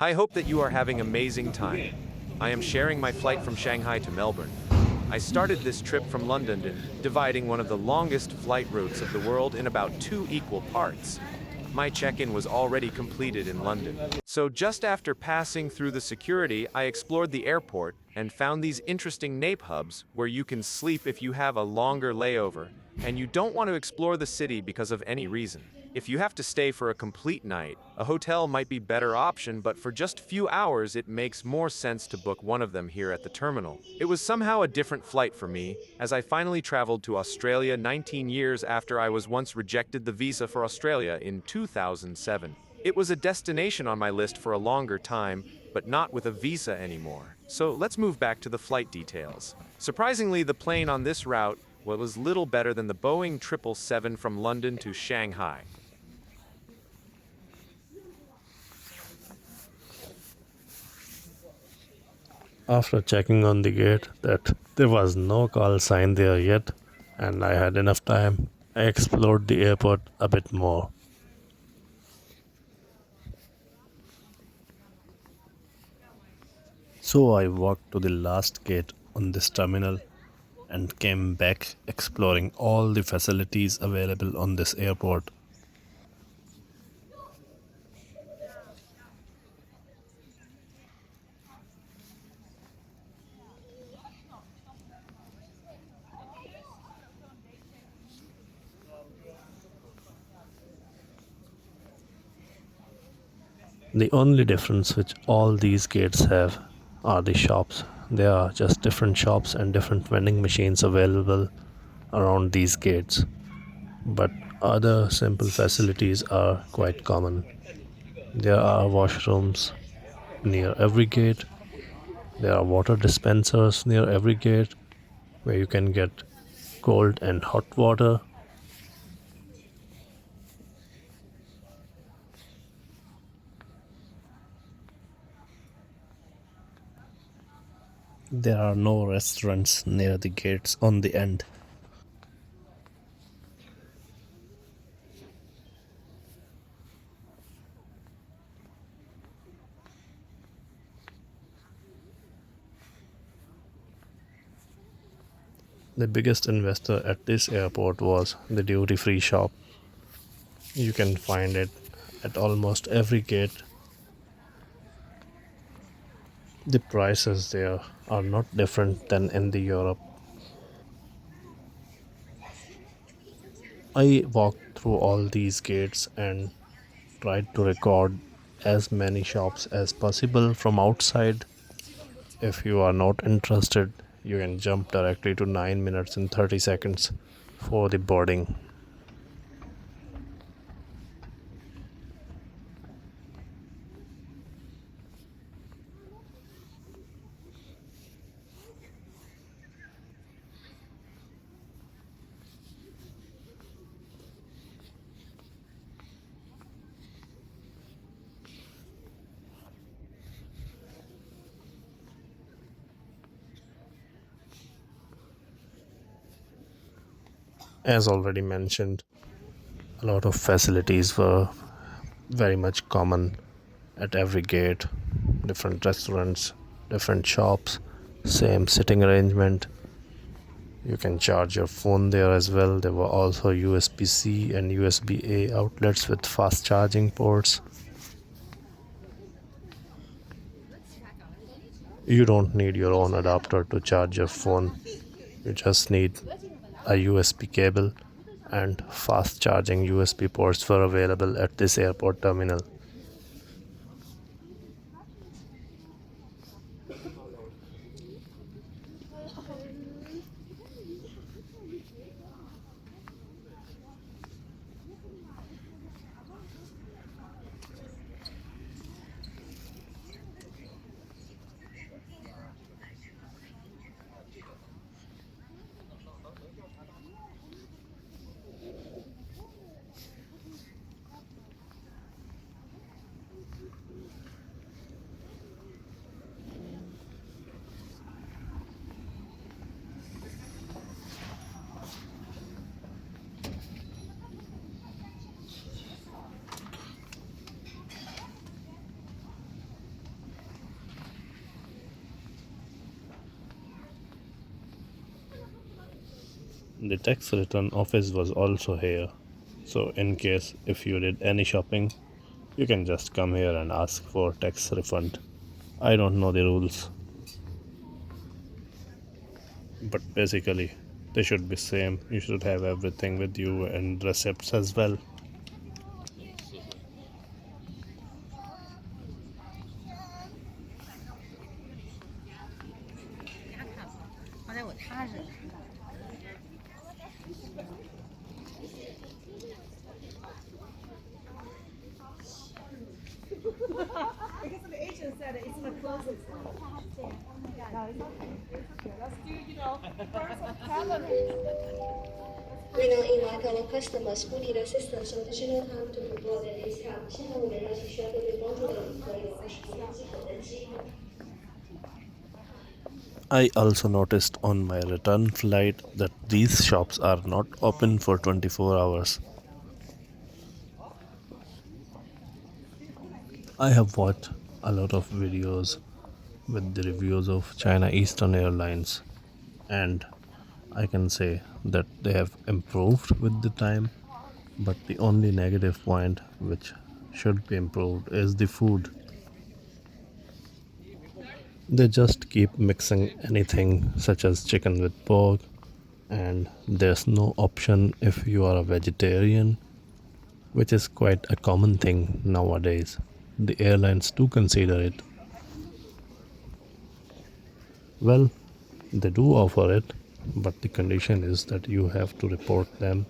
I hope that you are having amazing time. I am sharing my flight from Shanghai to Melbourne. I started this trip from London dividing one of the longest flight routes of the world in about two equal parts. My check-in was already completed in London. So just after passing through the security, I explored the airport and found these interesting nape hubs where you can sleep if you have a longer layover and you don't want to explore the city because of any reason. If you have to stay for a complete night, a hotel might be better option, but for just few hours it makes more sense to book one of them here at the terminal. It was somehow a different flight for me, as I finally traveled to Australia 19 years after I was once rejected the visa for Australia in 2007. It was a destination on my list for a longer time, but not with a visa anymore. So let's move back to the flight details. Surprisingly, the plane on this route was little better than the Boeing 777 from London to Shanghai. After checking on the gate that there was no call sign there yet and I had enough time, I explored the airport a bit more. So I walked to the last gate on this terminal and came back exploring all the facilities available on this airport. The only difference which all these gates have are the shops. There are just different shops and different vending machines available around these gates. But other simple facilities are quite common. There are washrooms near every gate, there are water dispensers near every gate where you can get cold and hot water. There are no restaurants near the gates on the end. The biggest investor at this airport was the duty free shop. You can find it at almost every gate. The prices there are not different than in the Europe. I walked through all these gates and tried to record as many shops as possible from outside. If you are not interested, you can jump directly to 9 minutes and 30 seconds for the boarding. As already mentioned, a lot of facilities were very much common at every gate. Different restaurants, different shops, same sitting arrangement. You can charge your phone there as well. There were also USB C and USB A outlets with fast charging ports. You don't need your own adapter to charge your phone. You just need a USB cable, and fast charging USB ports were available at this airport terminal. The tax return office was also here. So, in case if you did any shopping, you can just come here and ask for tax refund. I don't know the rules, but basically they should be same. You should have everything with you and receipts as well. Because the agent said it's the closest one. No, it's okay. It's okay. Let's do, first of calories. We now invite our customers who need assistance or additional time to board their discount. 现在我们邀请需要特别帮助的旅客有20分钟即可登机。I also noticed on my return flight that these shops are not open for 24 hours. I have watched a lot of videos with the reviews of China Eastern Airlines, and I can say that they have improved with the time, but the only negative point which should be improved is the food. They just keep mixing anything such as chicken with pork, and there's no option if you are a vegetarian, which is quite a common thing nowadays. The airlines do consider it. Well, they do offer it, but the condition is that you have to report them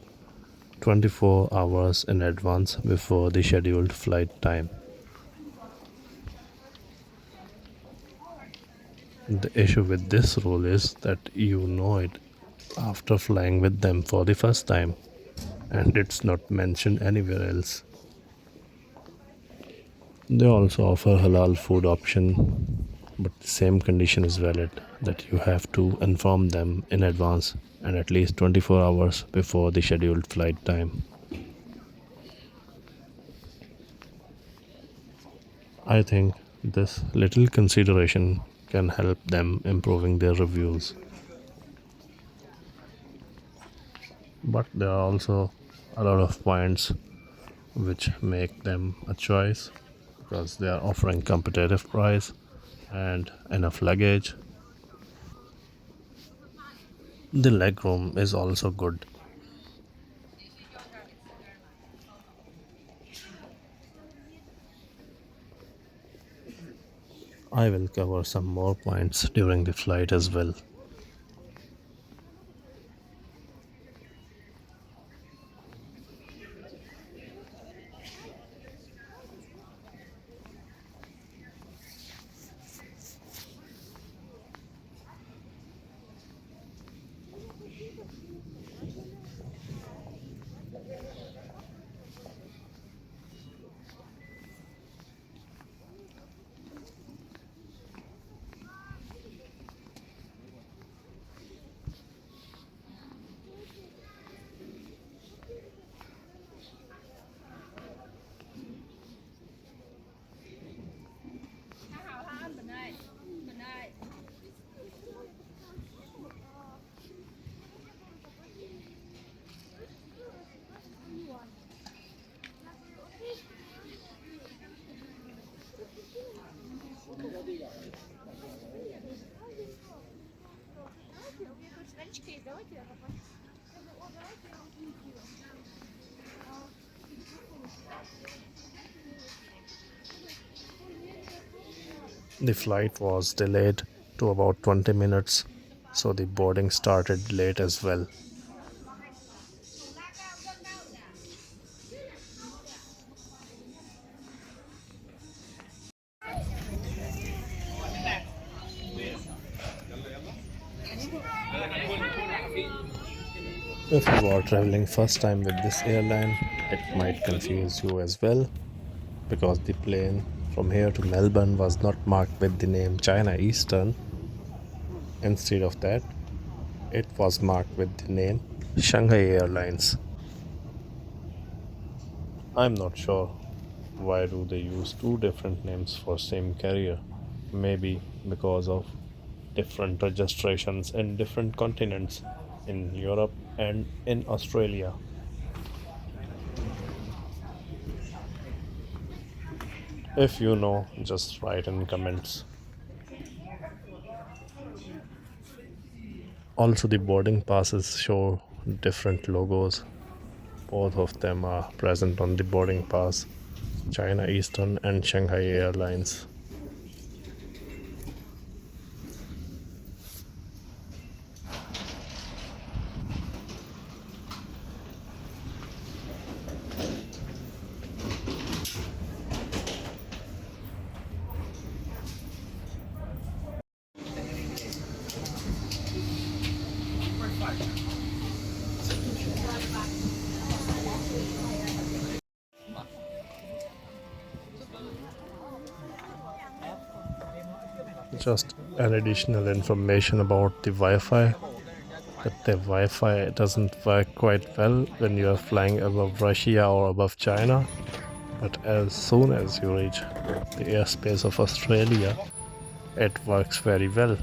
24 hours in advance before the scheduled flight time. The issue with this rule is that you know it after flying with them for the first time, and it's not mentioned anywhere else. They also offer halal food option, but the same condition is valid that you have to inform them in advance and at least 24 hours before the scheduled flight time. I think this little consideration can help them improving their reviews. But there are also a lot of points which make them a choice because they are offering competitive price and enough luggage. The legroom is also good. I will cover some more points during the flight as well. The flight was delayed to about 20 minutes, so the boarding started late as well. If you are traveling first time with this airline, it might confuse you as well because the plane from here to Melbourne was not marked with the name China Eastern. Instead of that, it was marked with the name Shanghai Airlines. I'm not sure why do they use two different names for same carrier. Maybe because of different registrations in different continents. in Europe and in Australia. If you know, just write in comments. Also, the boarding passes show different logos. Both of them are present on the boarding pass: China Eastern and Shanghai Airlines. Just an additional information about the Wi-Fi. That the Wi-Fi doesn't work quite well when you are flying above Russia or above China, but as soon as you reach the airspace of Australia, it works very well.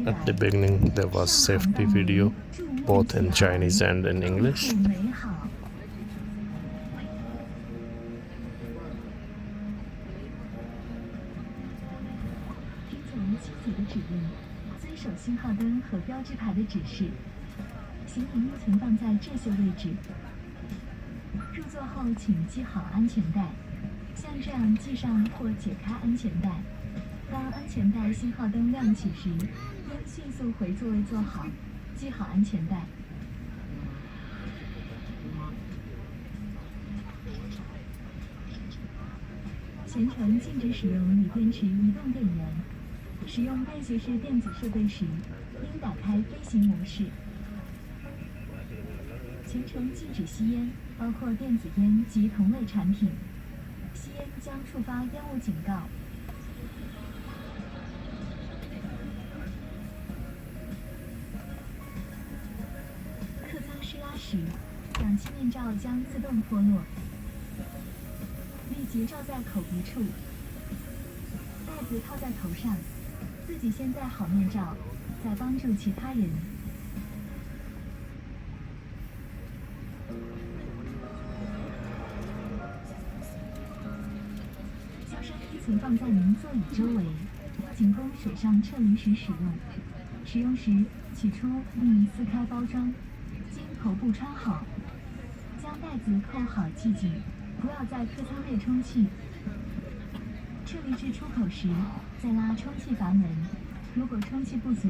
At the beginning, there was safety video, both in Chinese and in English.全程禁止使用锂电池移动电源。使用便携式电子设备时，应打开飞行模式。全程禁止吸烟，包括电子烟及同类产品。吸烟将触发烟雾警告。客舱失拉时，氧气面罩将自动脱落。立即罩在口鼻处，袋子套在头上，自己先戴好面罩，再帮助其他人。救生衣存放在您座椅周围，仅供水上撤离时使用。使用时，起初应撕开包装，经头部穿好，将袋子扣好系紧。不要在客舱内充气。撤离至出口时，再拉充气阀门。如果充气不足，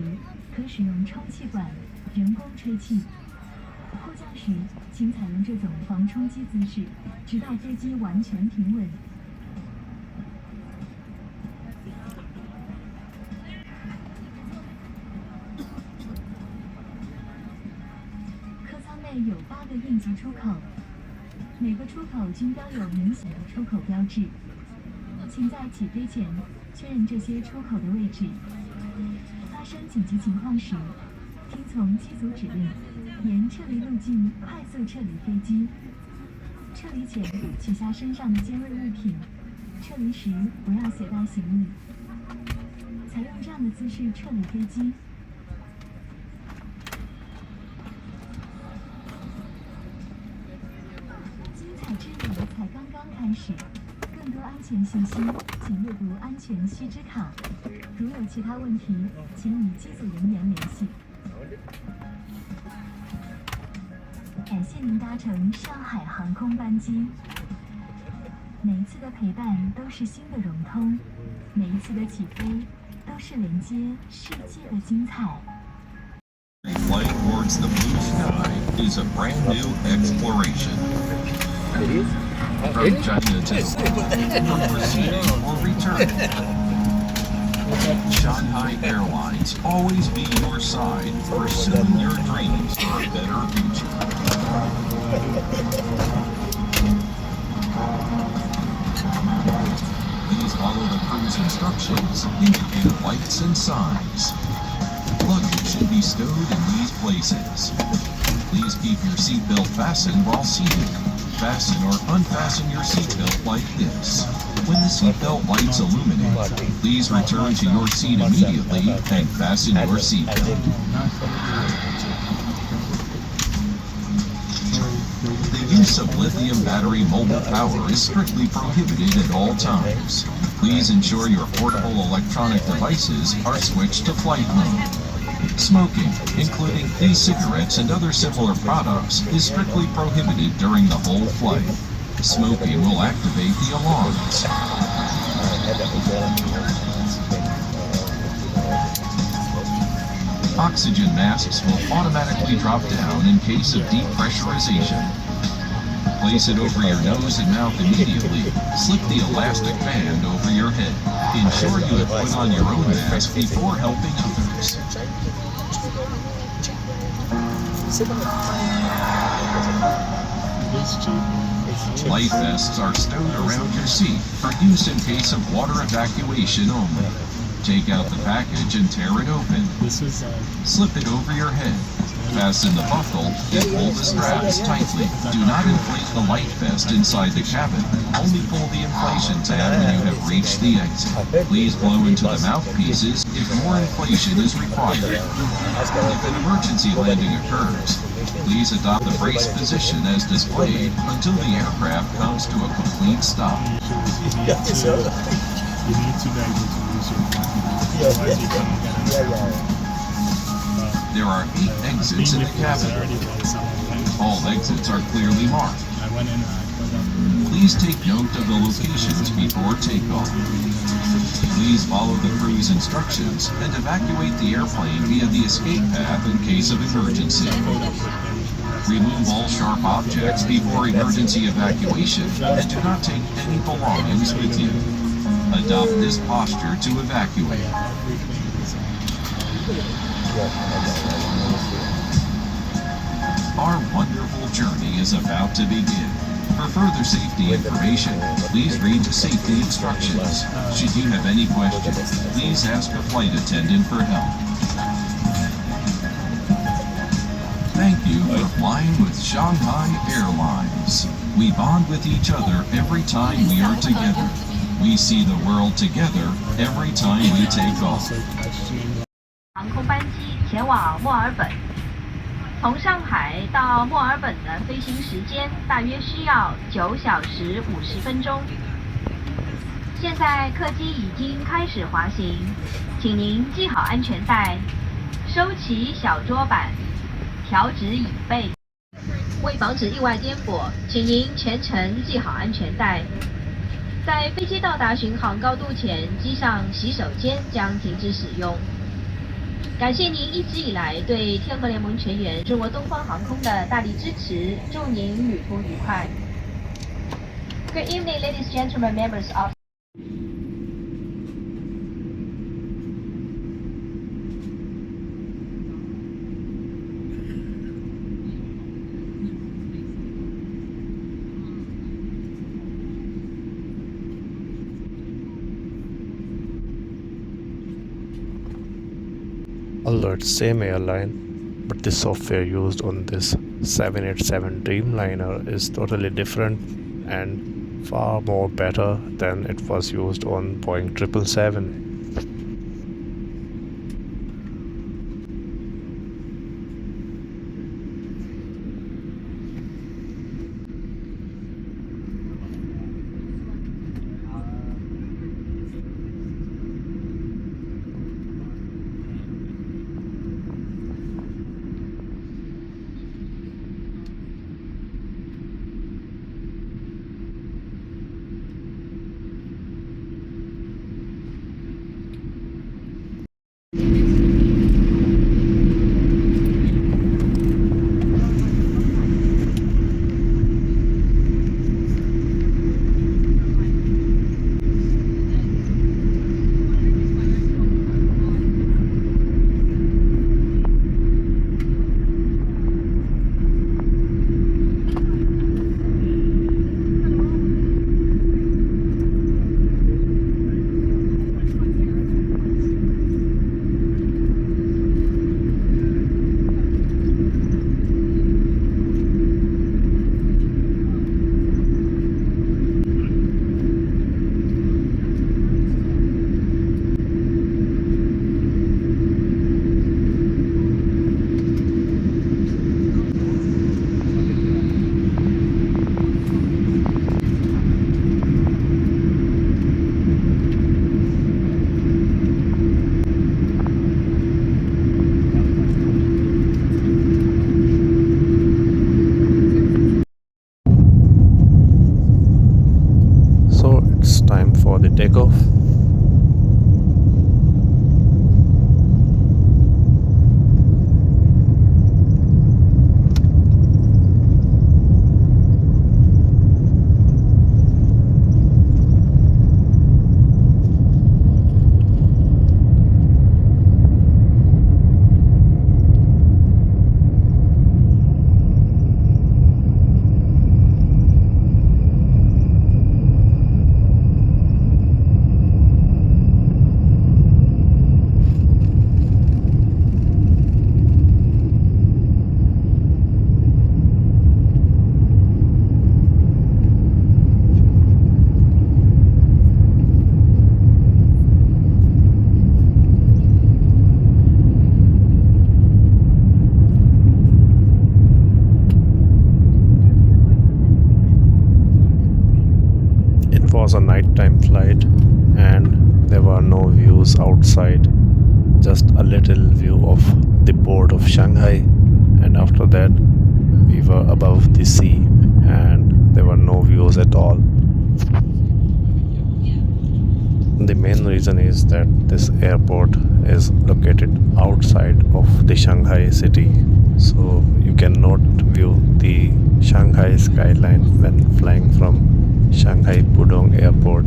可使用充气管人工吹气。迫降时，请采用这种防冲击姿势，直到飞机完全平稳。客舱内有8个应急出口。每个出口均标有明显的出口标志，请在起飞前确认这些出口的位置。发生紧急情况时，听从机组指令，沿撤离路径快速撤离飞机。撤离前取下身上的尖锐物品，撤离时不要携带行李。采用这样的姿势撤离飞机。之旅才刚刚开始，更多安全信息，请阅读安全须知卡。如有其他问题，请与机组人员联系。感谢您搭乘上海航空班机。每一次的陪伴都是新的融通，每一次的起飞都是连接世界的精彩。Flight towards the blue sky is a brand new exploration. From China to proceeding or returning. Shanghai Airlines always be your side, pursuing your dreams for a better future. Please follow the crew's instructions, indicate lights and signs. Luggage should be stowed in these places. Please keep your seatbelt fastened while seated. fasten or unfasten your seatbelt like this. When the seatbelt lights illuminate, please return to your seat immediately and fasten your seatbelt. The use of lithium battery mobile power is strictly prohibited at all times. Please ensure your portable electronic devices are switched to flight mode. Smoking, including e-cigarettes and other similar products, is strictly prohibited during the whole flight. Smoking will activate the alarms. Oxygen masks will automatically drop down in case of depressurization. Place it over your nose and mouth immediately. Slip the elastic band over your head. Ensure you have put on your own mask before helping others. Life vests are stowed around your seat for use in case of water evacuation only. Take out the package and tear it open. Slip it over your head. Fasten the buckle and pull the straps tightly. Do not inflate the life vest inside the cabin. Only pull the inflation tab when you have reached the exit. Please blow into the mouthpieces if more inflation is required. If an emergency landing occurs, please adopt the brace position as displayed until the aircraft comes to a complete stop. You need to be able to use your body. Otherwise you cannot get it. There are 8 exits in the cabin. All exits are clearly marked. I went in and I put up. Please take note of the locations before takeoff. Please follow the crew's instructions and evacuate the airplane via the escape path in case of emergency. Remove all sharp objects before emergency evacuation and do not take any belongings with you. Adopt this posture to evacuate. Our wonderful journey is about to begin. For further safety information, please read the safety instructions. Should you have any questions, please ask a flight attendant for help. Thank you for flying with Shanghai Airlines. We bond with each other every time we are together. We see the world together every time we take off. 航空班机前往墨尔本，从上海到墨尔本的飞行时间大约需要9小时50分钟。现在客机已经开始滑行，请您系好安全带，收起小桌板，调直椅背。为防止意外颠簸，请您全程系好安全带。在飞机到达巡航高度前，机上洗手间将停止使用。感谢您一直以来对天河联盟全员中国东方航空的大力支持，祝您旅途愉快。Good evening, ladies and gentlemen, members of Although it's same airline, but the software used on this 787 Dreamliner is totally different and far more better than it was used on Boeing 777. views outside, just a little view of the port of Shanghai, and after that we were above the sea and there were no views at all. The main reason is that this airport is located outside of the Shanghai city, so you cannot view the Shanghai skyline when flying from Shanghai Pudong Airport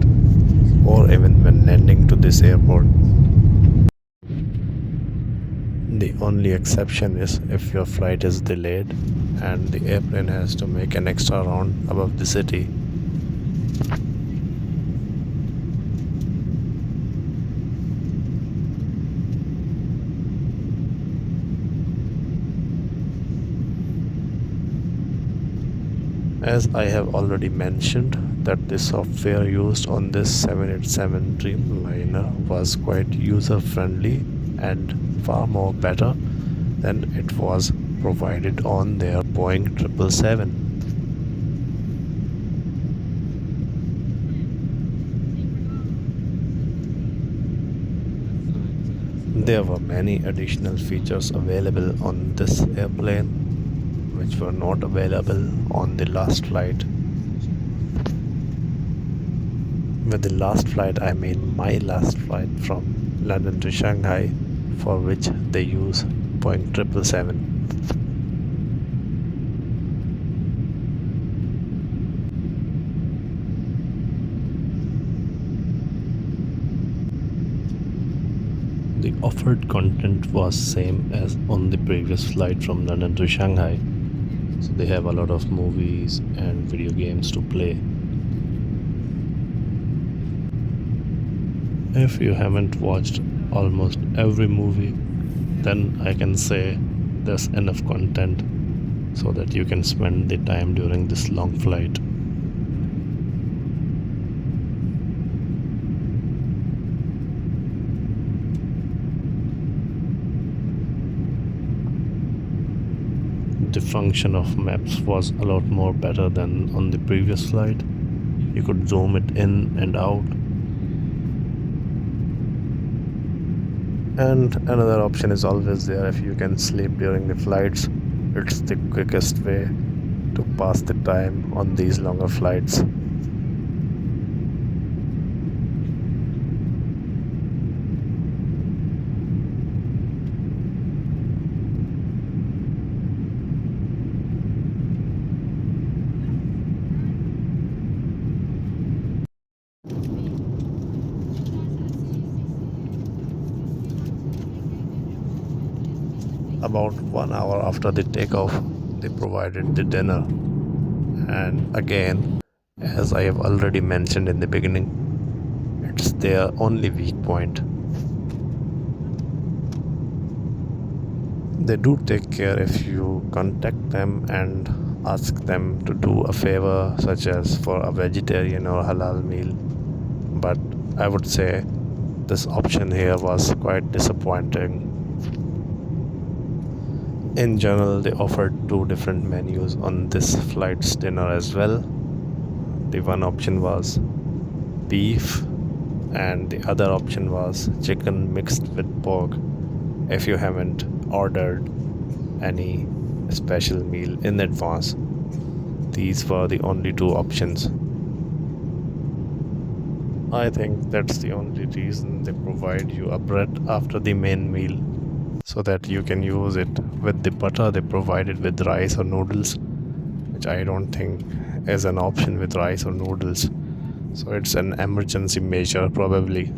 or even when landing to this airport. The only exception is if your flight is delayed and the airplane has to make an extra round above the city. As I have already mentioned that the software used on this 787 Dreamliner was quite user-friendly and far more better than it was provided on their Boeing 777. There were many additional features available on this airplane which were not available on the last flight. With the last flight, I mean my last flight from London to Shanghai, for which they use Boeing 777. The offered content was same as on the previous flight from London to Shanghai. So they have a lot of movies and video games to play. If you haven't watched almost every movie, then I can say there's enough content so that you can spend the time during this long flight. The function of maps was a lot more better than on the previous flight. You could zoom it in and out. And another option is always there. If you can sleep during the flights, it's the quickest way to pass the time on these longer flights. About 1 hour after the takeoff, they provided the dinner. And again, as I have already mentioned in the beginning, it's their only weak point. They do take care if you contact them and ask them to do a favor, such as for a vegetarian or halal meal. But I would say this option here was quite disappointing. In general, they offered two different menus on this flight's dinner as well. The one option was beef and the other option was chicken mixed with pork. If you haven't ordered any special meal in advance, these were the only two options. I think that's the only reason they provide you a bread after the main meal, so that you can use it with the butter they provided with rice or noodles, which I don't think is an option with rice or noodles. So it's an emergency measure probably.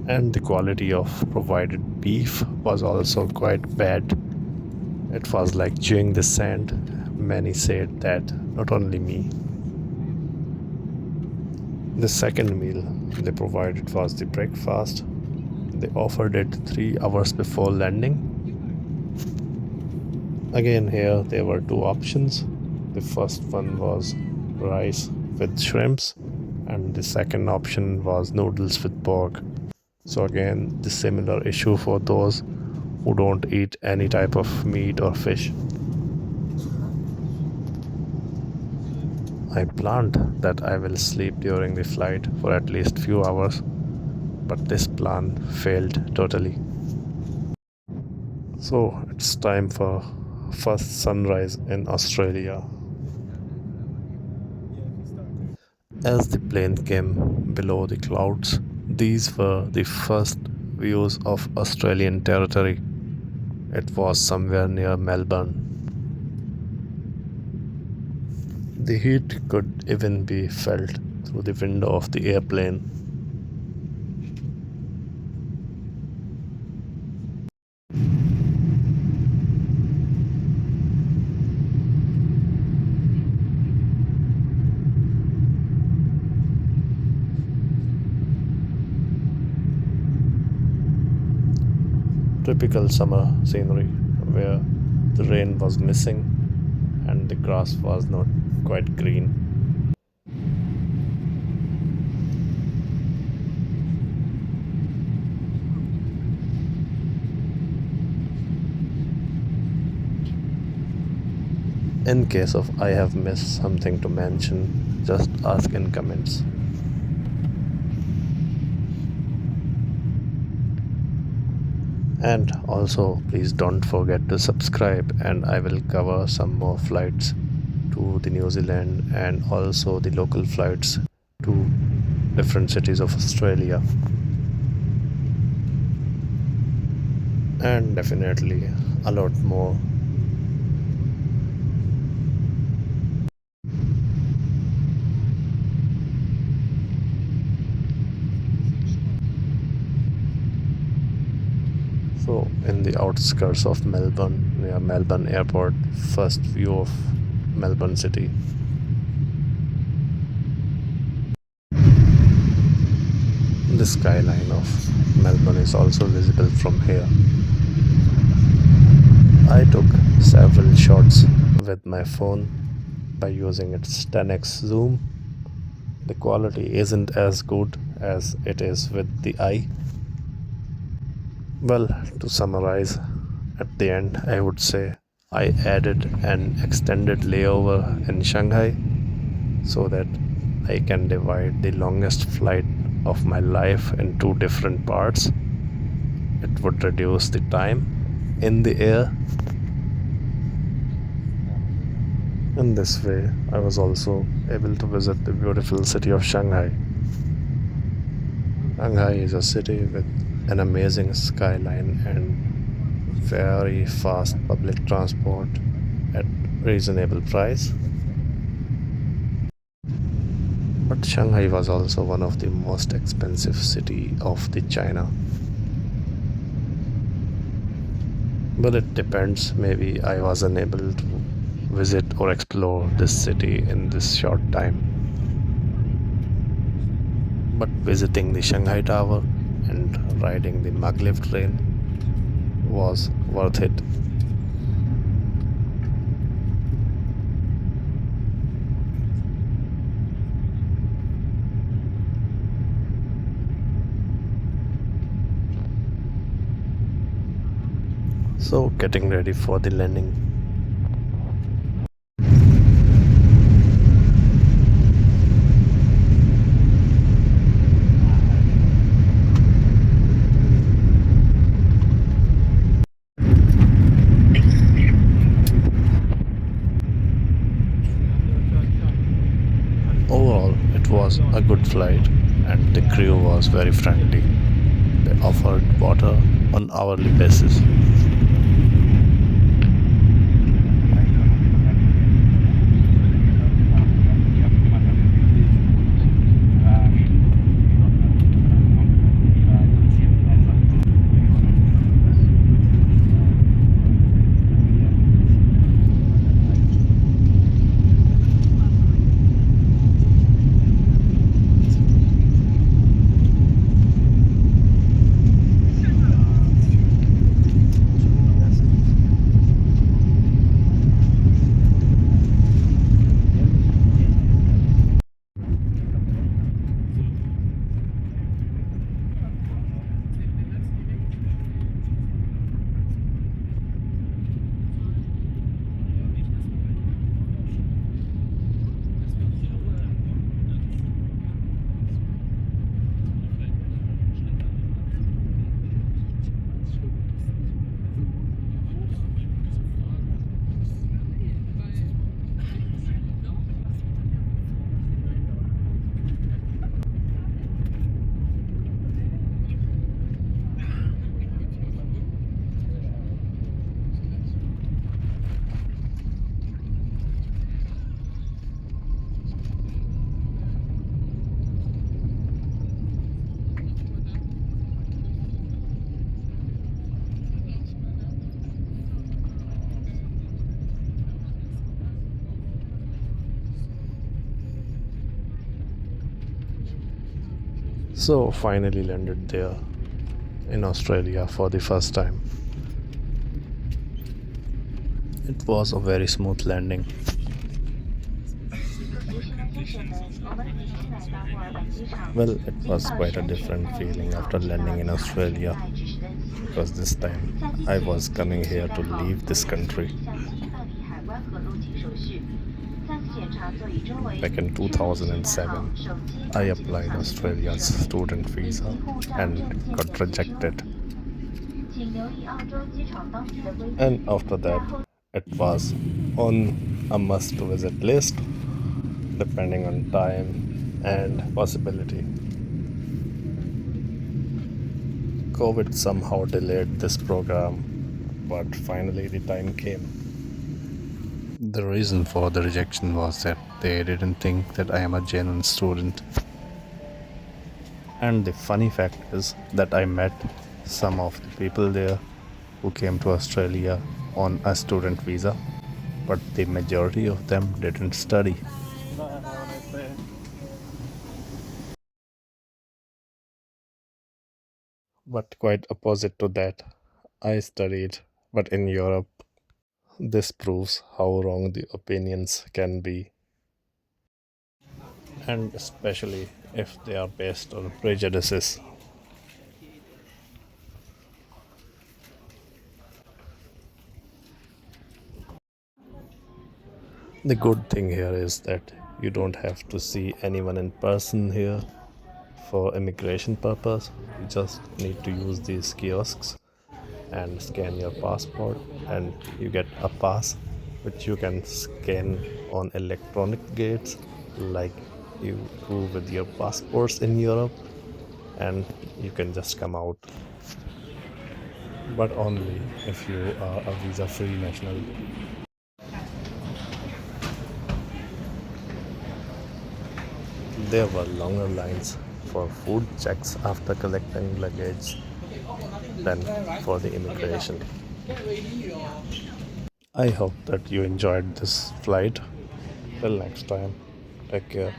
And the quality of provided beef was also quite bad. It was like chewing the sand. Many said that, not only me. The second meal they provided was the breakfast. They offered it 3 hours before landing. Again, here there were two options. The first one was rice with shrimps, and the second option was noodles with pork. So again, the similar issue for those who don't eat any type of meat or fish. I planned that I will sleep during the flight for at least few hours, but this plan failed totally. So it's time for first sunrise in Australia. As the plane came below the clouds, these were the first views of Australian territory. It was somewhere near Melbourne. The heat could even be felt through the window of the airplane. Typical summer scenery where the rain was missing and the grass was not quite green. In case of I have missed something to mention, just ask in comments. And also please don't forget to subscribe, and I will cover some more flights to the New Zealand and also the local flights to different cities of Australia. And definitely a lot more. So in the outskirts of Melbourne, near Melbourne Airport, first view of Melbourne city. The skyline of Melbourne is also visible from here. I took several shots with my phone by using its 10x zoom. The quality isn't as good as it is with the eye. Well, to summarize, at the end, I would say I added an extended layover in Shanghai so that I can divide the longest flight of my life in two different parts. It would reduce the time in the air. In this way, I was also able to visit the beautiful city of Shanghai. Shanghai is a city with an amazing skyline and very fast public transport at reasonable price. But Shanghai was also one of the most expensive city of the China. But it depends, maybe I was unable to visit or explore this city in this short time. But visiting the Shanghai Tower and riding the maglev train was worth it. So getting ready for the landing. Overall, it was a good flight and the crew was very friendly. They offered water on hourly basis. So finally landed there in Australia for the first time. It was a very smooth landing. Well, it was quite a different feeling after landing in Australia, because this time I was coming here to leave this country. Back in 2007, I applied Australia's student visa and got rejected. And after that, it was on a must visit list depending on time and possibility. COVID somehow delayed this program, but finally the time came. The reason for the rejection was that they didn't think that I am a genuine student. And the funny fact is that I met some of the people there who came to Australia on a student visa, but the majority of them didn't study. But quite opposite to that, I studied, but in Europe. This proves how wrong the opinions can be, and especially if they are based on prejudices. The good thing here is that you don't have to see anyone in person here for immigration purpose. You just need to use these kiosks and scan your passport, and you get a pass which you can scan on electronic gates like you do with your passports in Europe, and you can just come out, but only if you are a visa free national. There were longer lines for food checks after collecting luggage than for the immigration. I hope that you enjoyed this flight. Till next time, take care.